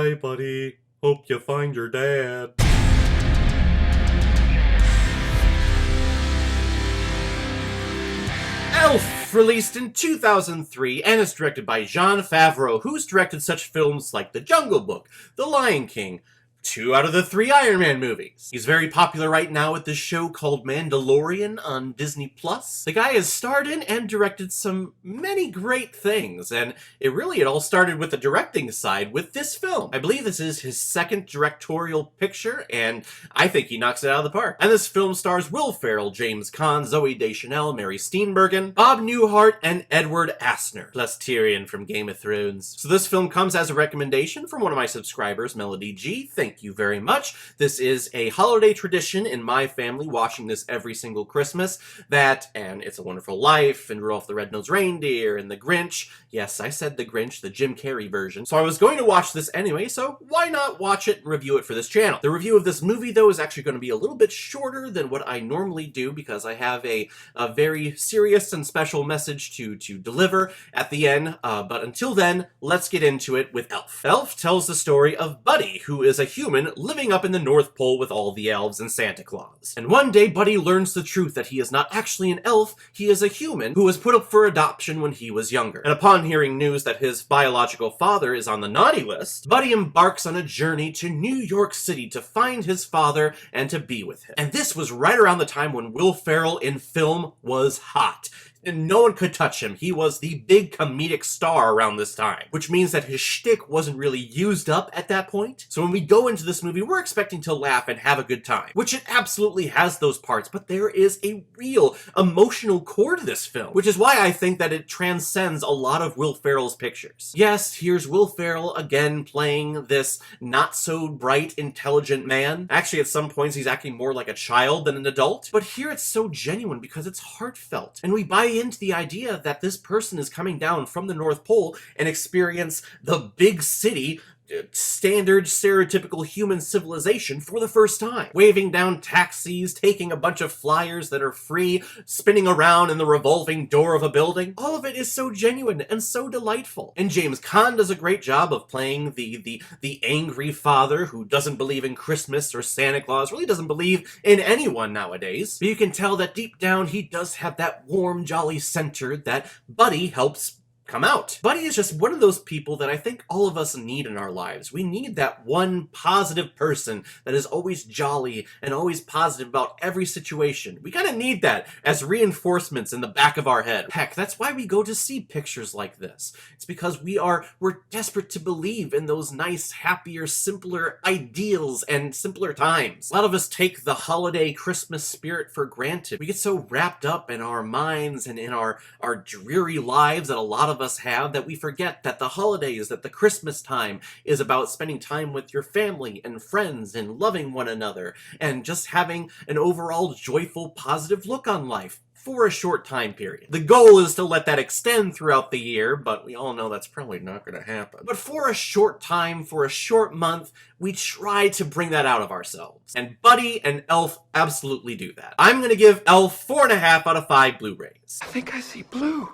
Bye, buddy. Hope you find your dad. Elf, released in 2003 and is directed by Jon Favreau, who's directed such films like The Jungle Book, The Lion King, 2 out of the 3 Iron Man movies. He's very popular right now with this show called Mandalorian on Disney+. The guy has starred in and directed many great things, and it all started with the directing side with this film. I believe this is his second directorial picture, and I think he knocks it out of the park. And this film stars Will Ferrell, James Caan, Zooey Deschanel, Mary Steenburgen, Bob Newhart, and Edward Asner, plus Tyrion from Game of Thrones. So this film comes as a recommendation from one of my subscribers, Melody G. Thank you very much. This is a holiday tradition in my family, watching this every single Christmas. That, and It's a Wonderful Life, and Rudolph the Red-Nosed Reindeer, and The Grinch. Yes, I said The Grinch, the Jim Carrey version. So I was going to watch this anyway, so why not watch it and review it for this channel? The review of this movie, though, is actually going to be a little bit shorter than what I normally do, because I have a very serious and special message to deliver at the end. But until then, let's get into it with Elf. Elf tells the story of Buddy, who is a human living up in the North Pole with all the elves and Santa Claus. And one day, Buddy learns the truth that he is not actually an elf, he is a human who was put up for adoption when he was younger. And upon hearing news that his biological father is on the naughty list, Buddy embarks on a journey to New York City to find his father and to be with him. And this was right around the time when Will Ferrell in film was hot. And no one could touch him. He was the big comedic star around this time, which means that his shtick wasn't really used up at that point. So when we go into this movie, we're expecting to laugh and have a good time, which it absolutely has those parts, but there is a real emotional core to this film, which is why I think that it transcends a lot of Will Ferrell's pictures. Yes, here's Will Ferrell again playing this not so bright, intelligent man. Actually, at some points, he's acting more like a child than an adult, but here it's so genuine because it's heartfelt, and we buy into the idea that this person is coming down from the North Pole and experience the big city standard stereotypical human civilization for the first time. Waving down taxis, taking a bunch of flyers that are free, spinning around in the revolving door of a building. All of it is so genuine and so delightful. And James Caan does a great job of playing the angry father who doesn't believe in Christmas or Santa Claus, really doesn't believe in anyone nowadays. But you can tell that deep down he does have that warm, jolly center that Buddy helps come out. Buddy is just one of those people that I think all of us need in our lives. We need that one positive person that is always jolly and always positive about every situation. We kind of need that as reinforcements in the back of our head. Heck, that's why we go to see pictures like this. It's because we're desperate to believe in those nice, happier, simpler ideals and simpler times. A lot of us take the holiday Christmas spirit for granted. We get so wrapped up in our minds and in our dreary lives that a lot of us have that we forget that the holidays, that the Christmas time is about spending time with your family and friends and loving one another and just having an overall joyful, positive look on life for a short time period. The goal is to let that extend throughout the year, but we all know that's probably not going to happen. But for a short time, for a short month, we try to bring that out of ourselves. And Buddy and Elf absolutely do that. I'm going to give Elf 4.5 out of 5 Blu-rays. I think I see blue.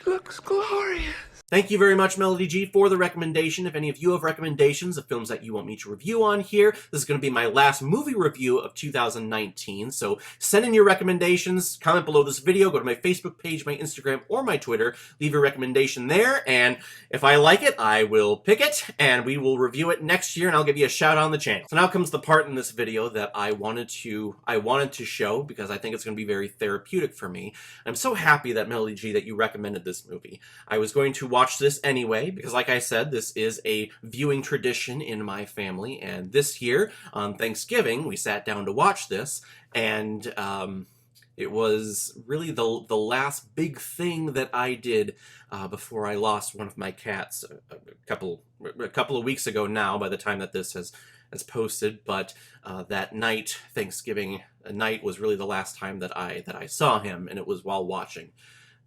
He looks glorious. Thank you very much, Melody G, for the recommendation. If any of you have recommendations of films that you want me to review on here, this is going to be my last movie review of 2019, so send in your recommendations, comment below this video, go to my Facebook page, my Instagram, or my Twitter, leave your recommendation there, and if I like it, I will pick it, and we will review it next year, and I'll give you a shout out on the channel. So now comes the part in this video that I wanted to show, because I think it's going to be very therapeutic for me. I'm so happy that, Melody G, that you recommended this movie. I was going to watch this anyway, because like I said, this is a viewing tradition in my family, and this year, on Thanksgiving, we sat down to watch this, and it was really the last big thing that I did before I lost one of my cats a couple of weeks ago now, by the time that this has posted, but that night, Thanksgiving night, was really the last time that I saw him, and it was while watching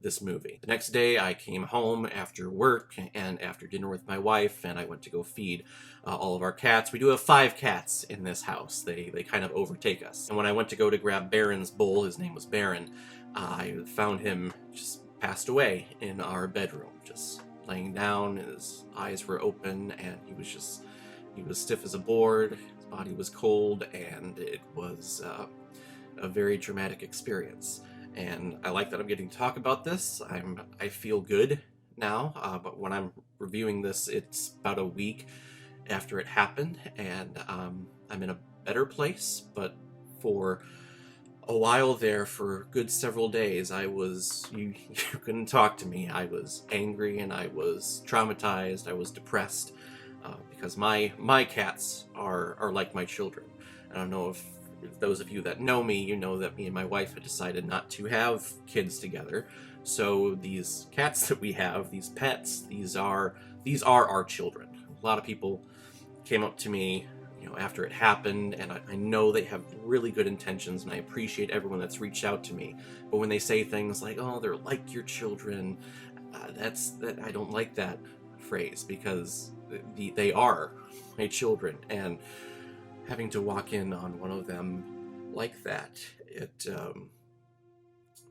this movie. The next day I came home after work and after dinner with my wife, and I went to go feed all of our cats. We do have 5 cats in this house. They kind of overtake us. And when I went to go to grab Baron's bowl, his name was Baron, I found him just passed away in our bedroom, just laying down, and his eyes were open, and he was stiff as a board. His body was cold, and it was a very traumatic experience. And I like that I'm getting to talk about this. I feel good now, but when I'm reviewing this, it's about a week after it happened, and I'm in a better place. But for a while there, for a good several days, you couldn't talk to me. I was angry, and I was traumatized. I was depressed, because my cats are like my children. I don't know if those of you that know me, you know that me and my wife had decided not to have kids together. So these cats that we have, these pets, these are our children. A lot of people came up to me, after it happened, and I know they have really good intentions, and I appreciate everyone that's reached out to me. But when they say things like, "Oh, they're like your children," I don't like that phrase, because they are my children, and having to walk in on one of them like that, it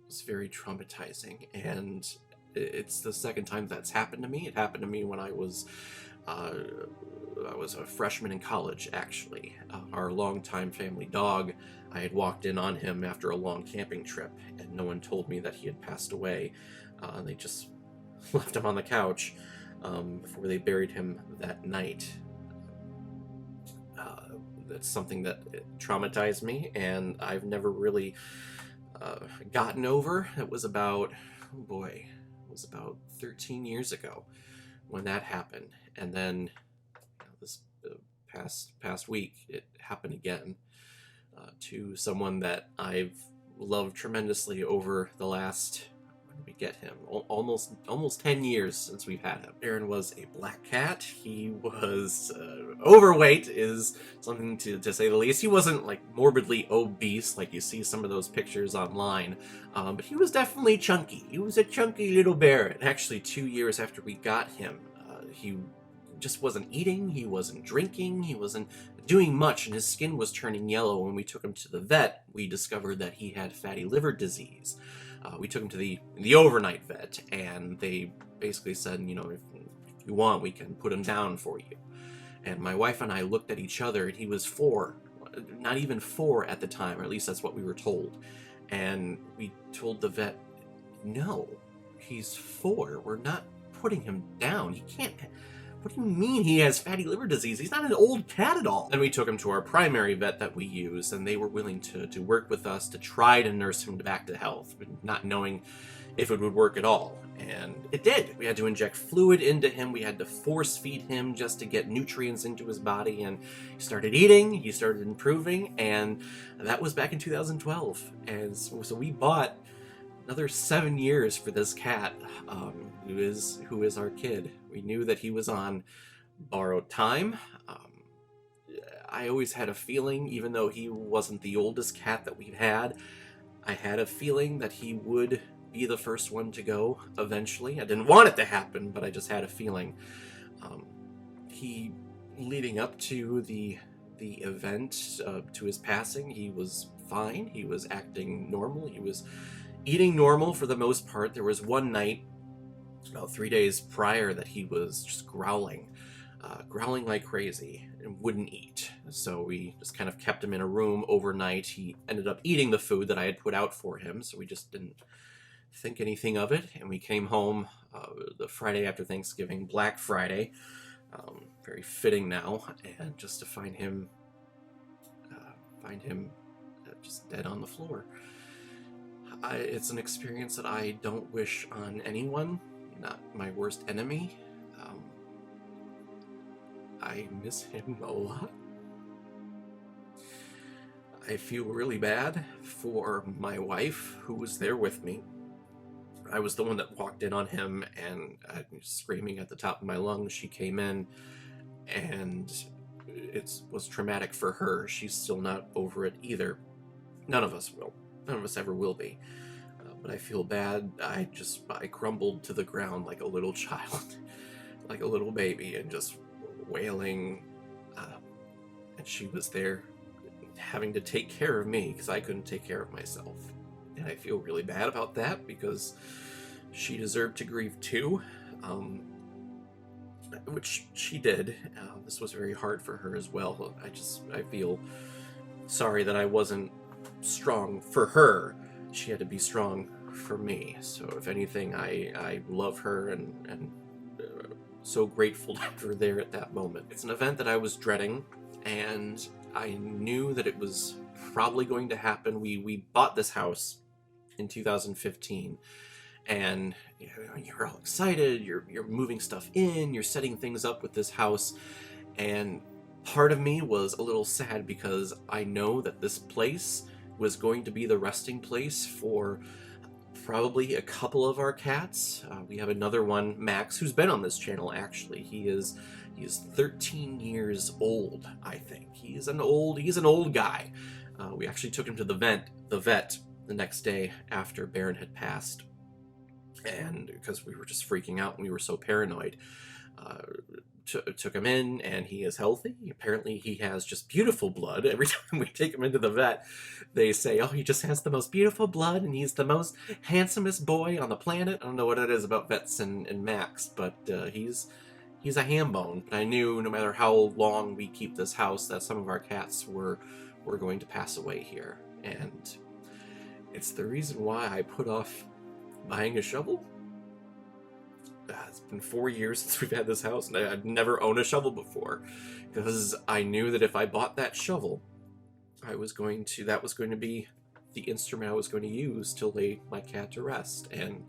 was very traumatizing. And it's the second time that's happened to me. It happened to me when I was a freshman in college, actually. Our longtime family dog, I had walked in on him after a long camping trip, and no one told me that he had passed away. They just left him on the couch before they buried him that night. That's something that traumatized me, and I've never really gotten over. It was about 13 years ago when that happened, and then this past week it happened again, to someone that I've loved tremendously over the last, when did we get him? Almost 10 years since we've had him. Aaron was a black cat. He was overweight, is something to say the least. He wasn't like morbidly obese like you see some of those pictures online, but he was definitely chunky. He was a chunky little bear. And actually, 2 years after we got him, he just wasn't eating, he wasn't drinking, he wasn't doing much, and his skin was turning yellow. When we took him to the vet, we discovered that he had fatty liver disease. We took him to the overnight vet, and they basically said, if you want, we can put him down for you. And my wife and I looked at each other, and he was 4, not even 4 at the time, or at least that's what we were told. And we told the vet, no, he's 4, we're not putting him down. He can't. What do you mean he has fatty liver disease? He's not an old cat at all. Then we took him to our primary vet that we use, and they were willing to work with us to try to nurse him back to health, but not knowing if it would work at all. And it did. We had to inject fluid into him. We had to force feed him just to get nutrients into his body, and he started eating, he started improving, and that was back in 2012. And so we bought another 7 years for this cat, who is our kid. We knew that he was on borrowed time. I always had a feeling, even though he wasn't the oldest cat that we've had, I had a feeling that he would be the first one to go eventually. I didn't want it to happen, but I just had a feeling. He, leading up to the event, to his passing, he was fine. He was acting normal. He was eating normal for the most part. There was one night, about 3 days prior, that he was just growling like crazy and wouldn't eat. So we just kind of kept him in a room overnight. He ended up eating the food that I had put out for him, so we just didn't think anything of it. And we came home the Friday after Thanksgiving, Black Friday, very fitting now, and just to find him just dead on the floor. It's an experience that I don't wish on anyone, not my worst enemy. I miss him a lot. I feel really bad for my wife, who was there with me. I was the one that walked in on him, and screaming at the top of my lungs. She came in, and it was traumatic for her. She's still not over it either. None of us will. None of us ever will be. But I feel bad. I crumbled to the ground like a little child, like a little baby, and just wailing. And she was there having to take care of me because I couldn't take care of myself. And I feel really bad about that because she deserved to grieve too. which she did. This was very hard for her as well. I feel sorry that I wasn't strong for her. She had to be strong for me. So if anything, I love her and so grateful to have her there at that moment. It's an event that I was dreading, and I knew that it was probably going to happen. We bought this house in 2015, and you're all excited. You're moving stuff in. You're setting things up with this house, and part of me was a little sad because I know that this place was going to be the resting place for probably a couple of our cats. We have another one, Max, who's been on this channel actually. He is 13 years old, I think. He's an old guy. We actually took him to the vet the next day after Baron had passed, and because we were just freaking out and we were so paranoid. Took him in, and he is healthy. Apparently he has just beautiful blood. Every time we take him into the vet, they say, oh, he just has the most beautiful blood, and he's the most handsomest boy on the planet. I don't know what it is about vets and Max, but he's a ham bone. But I knew no matter how long we keep this house that some of our cats were going to pass away here. And it's the reason why I put off buying a shovel. It's been 4 years since we've had this house, and I'd never owned a shovel before, because I knew that if I bought that shovel, that was going to be the instrument I was going to use to lay my cat to rest. And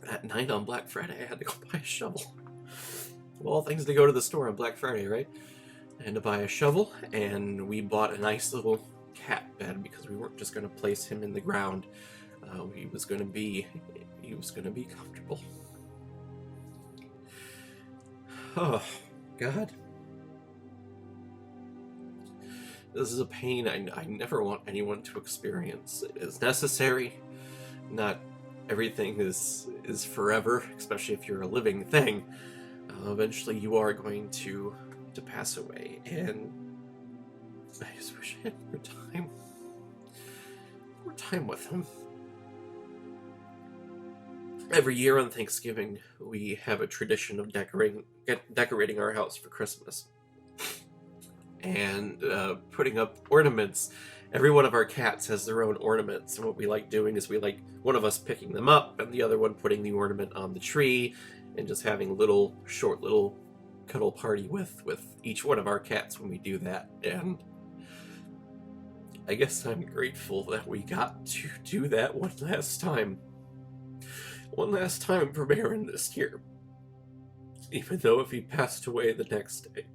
that night on Black Friday, I had to go buy a shovel. Of all things to go to the store on Black Friday, right? I had to buy a shovel, and we bought a nice little cat bed because we weren't just going to place him in the ground. He was going to be comfortable. Oh, God. This is a pain I never want anyone to experience. It is necessary. Not everything is forever, especially if you're a living thing. Eventually you are going to pass away, and I just wish I had more time with him. Every year on Thanksgiving, we have a tradition of decorating our house for Christmas. And putting up ornaments. Every one of our cats has their own ornaments, and what we like doing is we like one of us picking them up and the other one putting the ornament on the tree and just having a short little cuddle party with each one of our cats when we do that. And I guess I'm grateful that we got to do that one last time for Baron this year, even though if he passed away the next day.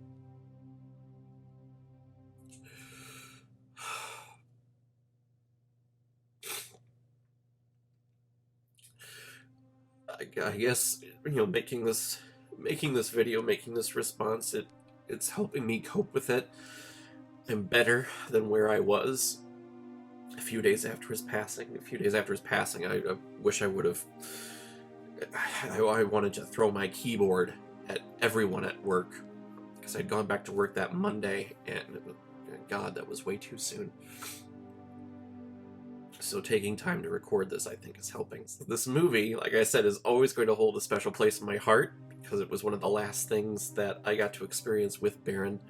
I guess, making this video, making this response, it's helping me cope with it. I'm better than where I was a few days after his passing. I wish I would have. I wanted to throw my keyboard at everyone at work, because I'd gone back to work that Monday, and God, that was way too soon. So taking time to record this, I think, is helping. So this movie, like I said, is always going to hold a special place in my heart, because it was one of the last things that I got to experience with Baron.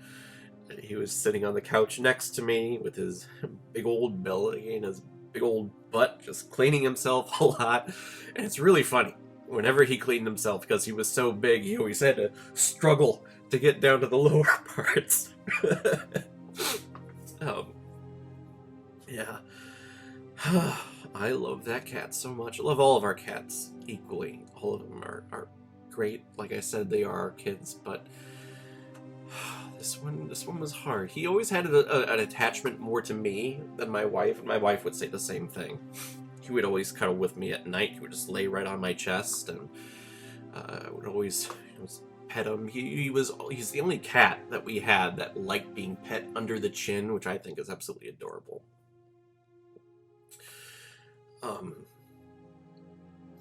He was sitting on the couch next to me with his big old belly and his big old butt, just cleaning himself a lot. And it's really funny. Whenever he cleaned himself, because he was so big, he always had to struggle to get down to the lower parts. Yeah. I love that cat so much. I love all of our cats equally. All of them are great. Like I said, they are our kids, but this one was hard. He always had an attachment more to me than my wife, and my wife would say the same thing. He would always cuddle with me at night. He would just lay right on my chest, and I would always pet him. He's the only cat that we had that liked being pet under the chin, which I think is absolutely adorable.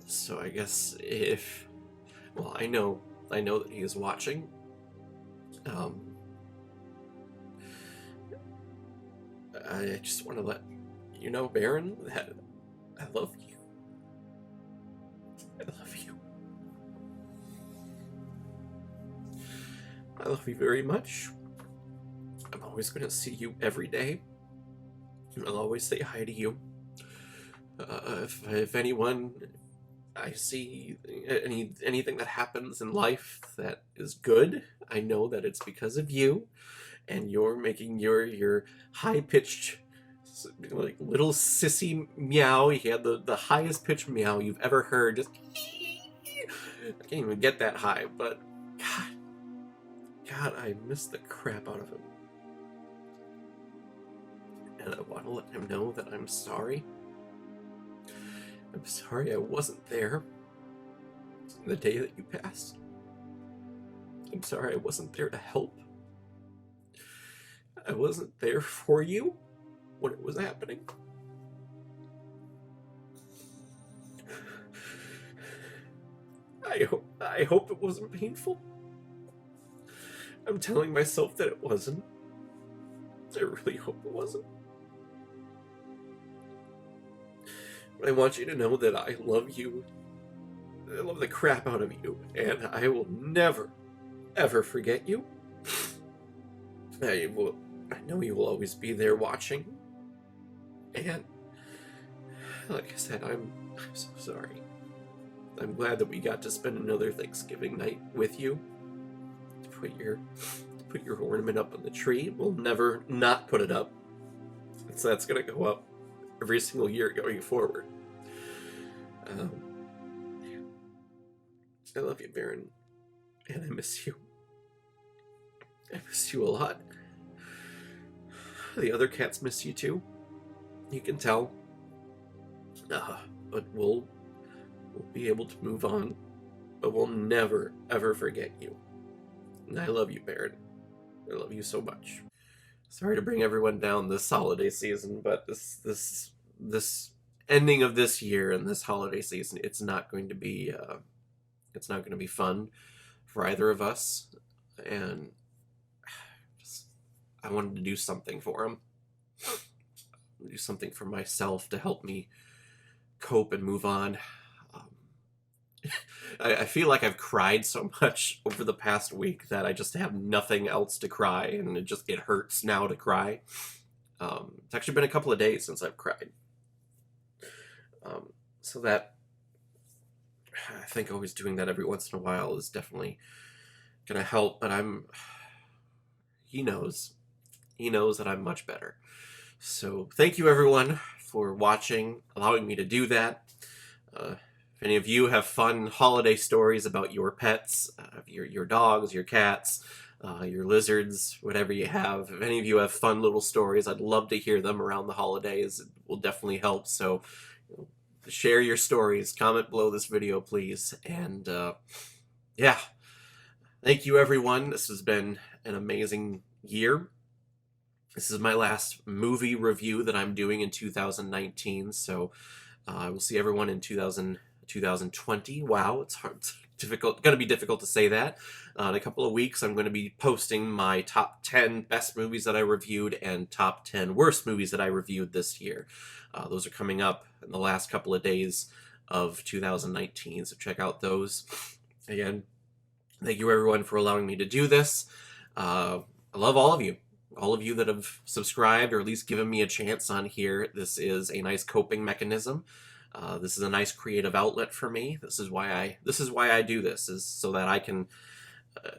So I guess I know that he is watching. I just want to let you know, Baron, that I love you. I love you. I love you very much. I'm always going to see you every day. I'll always say hi to you. If anyone I see anything that happens in life that is good, I know that it's because of you, and you're making your high-pitched, like, little sissy meow. He had the highest pitched meow you've ever heard. Just I can't even get that high, but God, I miss the crap out of him. And I want to let him know that I'm sorry. I'm sorry I wasn't there the day that you passed. I'm sorry I wasn't there to help. I wasn't there for you when it was happening. I hope it wasn't painful. I'm telling myself that it wasn't. I really hope it wasn't. But I want you to know that I love you. I love the crap out of you, and I will never, ever forget you. I know you will always be there watching. And like I said, I'm so sorry. I'm glad that we got to spend another Thanksgiving night with you. To put your ornament up on the tree. We'll never not put it up. So that's gonna go up every single year going forward. I love you, Baron, and I miss you. I miss you a lot. The other cats miss you too. You can tell. But we'll be able to move on. But we'll never, ever forget you. And I love you, Baron. I love you so much. Sorry to bring everyone down this holiday season, but this ending of this year and this holiday season, it's not going to be fun for either of us. And I wanted to do something for him. Do something for myself to help me cope and move on. I feel like I've cried so much over the past week that I just have nothing else to cry, and it hurts now to cry. It's actually been a couple of days since I've cried. So that, I think always doing that every once in a while is definitely gonna help, but he knows that I'm much better. So thank you everyone for watching, allowing me to do that. If any of you have fun holiday stories about your pets, your dogs, your cats, your lizards, whatever you have, if any of you have fun little stories, I'd love to hear them around the holidays. It will definitely help. So share your stories, comment below this video, please. And yeah, thank you everyone. This has been an amazing year. This is my last movie review that I'm doing in 2019, so we'll see everyone in 2020. Wow, it's hard, going to be difficult to say that. In a couple of weeks, I'm going to be posting my top 10 best movies that I reviewed and top 10 worst movies that I reviewed this year. Those are coming up in the last couple of days of 2019, so check out those. Again, thank you everyone for allowing me to do this. I love all of you. All of you that have subscribed or at least given me a chance on here. This is a nice coping mechanism. This is a nice creative outlet for me. This is why I do this, is so that I can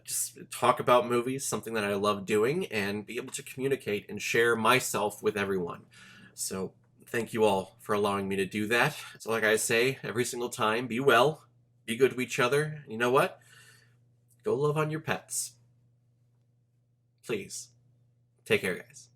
just talk about movies, something that I love doing, and be able to communicate and share myself with everyone. So thank you all for allowing me to do that. So like I say every single time, be well, be good to each other. You know what? Go love on your pets. Please. Take care, guys.